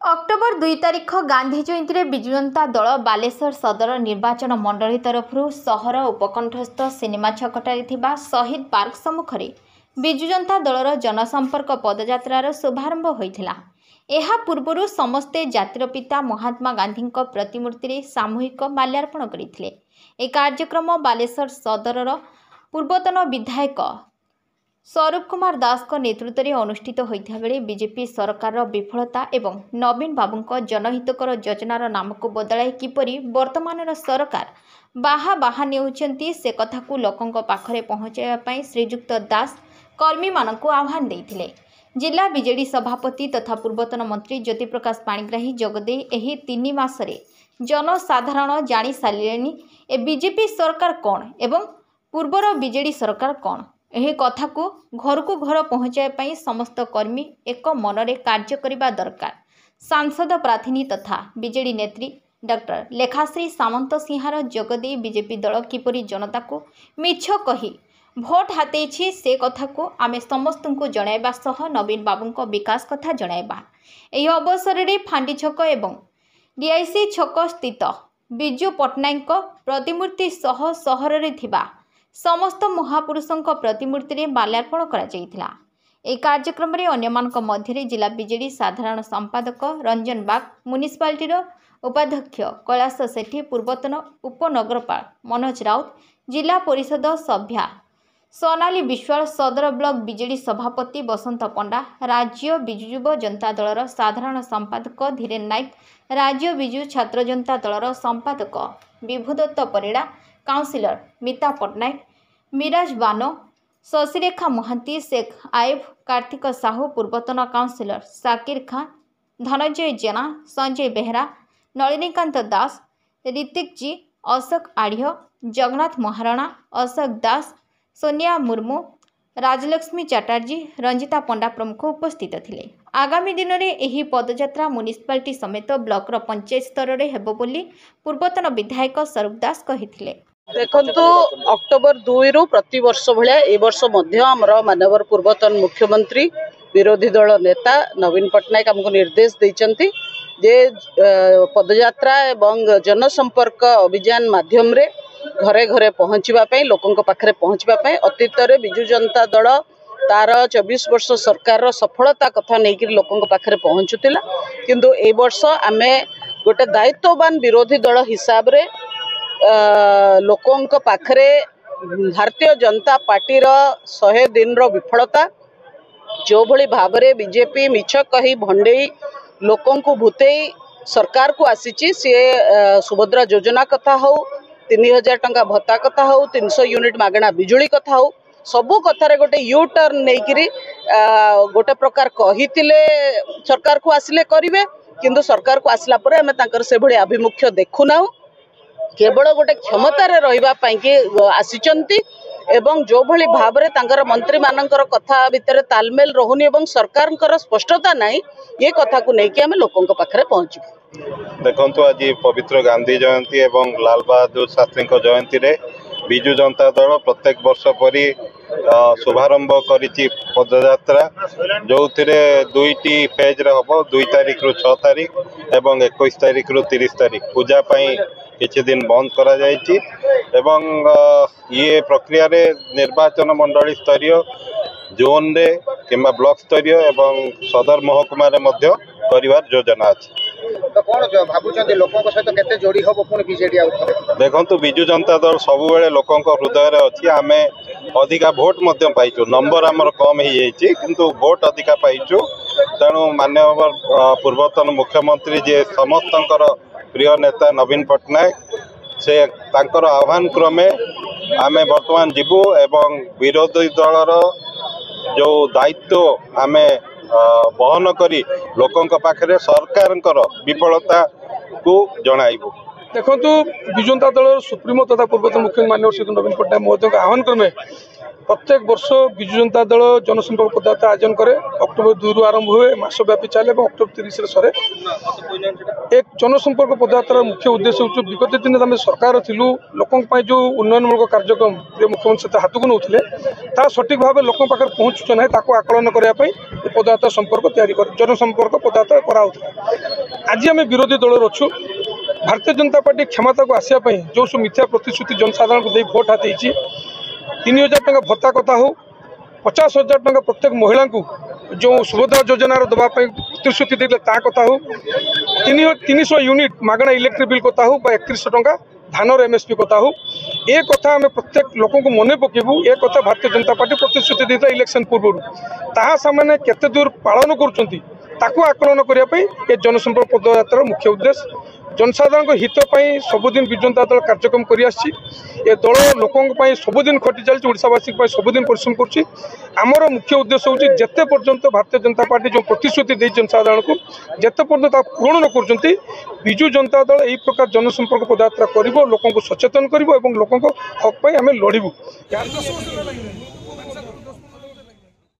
October 2 तारिख गांधी जयंती में विजु जनता दल बालेश्वर सदर निर्वाचन मंडली तरफ सहर उपकंठस्थ सिनेमा छकटारे थिबा शहीद पार्क सम्मुखरे विजु जनता दलर जनसंपर्क पदयात्रार शुभारंभ होइथिला। एहा पूर्वरु समस्ते जातिर पिता महात्मा गांधी प्रतिमूर्ति रे सामूहिक माल्यार्पण करथिले। ए कार्यक्रम बालेश्वर सदरर पूर्वतन विधायक स्वरूप कुमार दास को नेतृत्व में अनुष्ठित होता बेले बीजेपी सरकार विफलता एवं नवीन बाबू जनहितकर योजनार नाम को बदलाई किपरि वर्तमान सरकार बाहा बाहा नेउचंती से कथा को लोकों पाखरे पहुंचाइबा श्रीजुक्त दास कर्मी मानक आह्वान देइथिले। जिला बीजेडी सभापति तथा पूर्वतन मंत्री ज्योति प्रकाश पाणिग्राही जोगदे एही 3 मासरे जनसाधारण जानी सारिलेनी ए बीजेपी सरकार कौन एवं पूर्वर बीजेडी सरकार कौन यह कथा को घर को घर पहुँचाई समस्त कर्मी एक मनरे कार्य करने दरकार। सांसद प्रार्थी तथा बीजेडी नेत्री डॉक्टर लेखाश्री सामंत सिंहार जोगदे बीजेपी दल किपरि जनता को मिछ कही भोट हाथी से कथा को आमे समस्त को जणाइबा सह नवीन बाबू विकास कथा जणाइबा। एही अवसर में फांडी छक एवं डीआईसी छक स्थित विजु पट्टनायक प्रतिमूर्ति सह सहर रे थिबा समस्त महापुरुषों प्रतिमूर्ति रे माल्यार्पण करा। ए कार्यक्रम में अन्यमानक मध्य जिला बीजेडी साधारण संपादक रंजन बाग, म्युनिसिपालिटी उपाध्यक्ष कैलाश सेठी, पूर्वतन उपनगरपाल मनोज राउत, जिला परिषद सभ्या सोनाली विश्वाल, सदर ब्लॉक बीजेडी सभापति बसंत पंडा, राज्य बिजु युव जनता दलर साधारण संपादक धीरेन नायक, राज्य बिजु छात्र जनता दलर संपादक विभुदत्त परिड़ा, काउंसिलर मीता पट्टनायक, मिराज बानो, शशिरेखा महांती, शेख आयब, कार्तिक साहू, पूर्वतन काउंसिलर साकिर खान, धनंजय जेना, संजय बेहरा, नलिनीकांत दास, ऋतिक जी, अशोक आढ़, जगन्नाथ महाराणा, अशोक दास, सोनिया मुर्मू, राजलक्ष्मी चटर्जी, रंजिता पंडा प्रमुख उपस्थित थिले। आगामी दिन में यह पदयात्रा म्युनिसिपालिटी समेत ब्लॉकर पंचायत स्तर में हेबो बोली पूर्वतन विधायक स्वरूप दास कहिथिले। देखो अक्टोबर 2 रु प्रति वर्ष भाया ए वर्ष मानवर पूर्वतन मुख्यमंत्री विरोधी दल नेता नवीन पट्टनायक आमको निर्देश देइचंती जे पदयात्रा एवं जनसंपर्क अभियान माध्यम रे घरे घरे पहुँचवाई लोकों पाखे पहुँचवाई अतीत में विजु जनता दल तार 24 वर्ष सरकार सफलता कथा नहीं लोकों पाखे पहुँचुला किंतु ए वर्ष आमे गोटे दायित्ववान विरोधी दल हिसाब रे लोकों पाखरे भारतीय जनता पार्टीर 100 दिन विफलता जो भली भाव में बीजेपी मिछ कही भंडेई लोकों को भूतेई सरकार को आसीची सी सुभद्रा योजना कथा हो 3000 टंका भत्ता कथा हो 300 यूनिट मागणा बिजुली कथा हो सबू कथार गोटे यू टर्न नहीं गोटे प्रकार कही सरकार को आसिले करेंगे किंतु सरकार को आसला पर आम तांकर से भली आभिमुख्य देखुना केवल गोटे क्षमतार रही आसीचंती एवं जो भली भाव में तांकर मंत्री मानकर कथा भितर तालमेल रहुनी एवं सरकार स्पष्टता नहीं ये कथा को लेकिन आम लोकों पाखे पहुँचू। देखो आज पवित्र गांधी जयंती एवं लाल बहादुर शास्त्री जयंती रे विजु जनता दल प्रत्येक वर्ष परी शुभारंभ करिछि पदयात्रा जो दुईटी फेज रे हम 2 तारिख रु 6 तारिख एवं 21 तारिख रु 30 तारिख पूजा पाई किछि दिन बंद करा जायछि एवं ये प्रक्रिया रे निर्वाचन मंडली स्तरीय जोन रे किंबा ब्लॉक स्तरीय एवं सदर महकुमा रे मध्य परिवार योजना अछि। तो कौन भावुं लोकों सहित केते जोड़ी हम पुणी बीजेडी देखु विजु जनता दल सब लोकों हृदय अच्छी आम अधिका भोट पाइचु नंबर आमर कम हो किंतु भोट अधिका पाइचु तेणु माननीय पूर्वतन मुख्यमंत्री जे समस्त प्रिय नेता नवीन पट्टनायक से तांकर आह्वान क्रमे आम बर्तमान जीवु एवं विरोधी दलर जो दायित्व आम बहन करी लोकों पाखे सरकार विफलता को जणाइबु। देखो विजु जनता दल सुप्रीमो तथा पूर्वतन मुख्यमंत्री माननीय श्री नवीन पट्टनायक महोदय आह्वान क्रमे प्रत्येक वर्ष विजु जनता दल जनसंपर्क पदयात्रा आयोजन करे। अक्टोबर 2 रु आरंभ हुए, मासव्यापी चले और अक्टोबर 30 सरे। एक जनसंपर्क पदयात्रा मुख्य उद्देश्य हूँ विगत दिन आम सरकार थिलु लोकों जो उन्नयनमूलक कार्यक्रम मुख्यमंत्री सहित हाथ को नौले ता सठिक भाव लोकों पाखे पहुँचु ना आकलन करने पदयात्रा संपर्क जनसंपर्क पदयात्रा कराऊला। आज आम विरोधी दल अच्छु भारतीय जनता पार्टी क्षमता को आसापी जो सब मिथ्या प्रतिश्रुति जनसाधारण को दे भोट हाथ 3000 टंका भत्ता कथा हो, 50,000 टंका प्रत्येक महिला को जो सुभद्रा योजनार दवा प्रतिश्रुति देते कथा हो, 300 यूनिट मागणा इलेक्ट्रिक बिल कथा हो, 3100 टंका धानर एमएसपी कथा हो, ए कथा आम प्रत्येक लोक मन पकेबू। ए कथा भारतीय जनता पार्टी प्रतिश्रुति देता इलेक्शन पूर्व ताहा सामान्य केते दूर पालन करुँच आकलन करने जनसंपर्क पदयात्रा मुख्य उद्देश्य। जनसाधारण हितपाई सबुदिन विजु जनता दल कार्यक्रम कर दल लोकों सबुदिन खटी चलती ओडावासी सबुदिन परिश्रम कर मुख्य उद्देश्य हूँ जिते पर्यंत भारतीय जनता पार्टी जो प्रतिश्रुति दे जनसाधारण को जिते पर्यंत पूरण न कर विजु जनता दल यही प्रकार जनसंपर्क पदयात्रा कर लोक सचेतन कर लोकों हक आम लड़ू।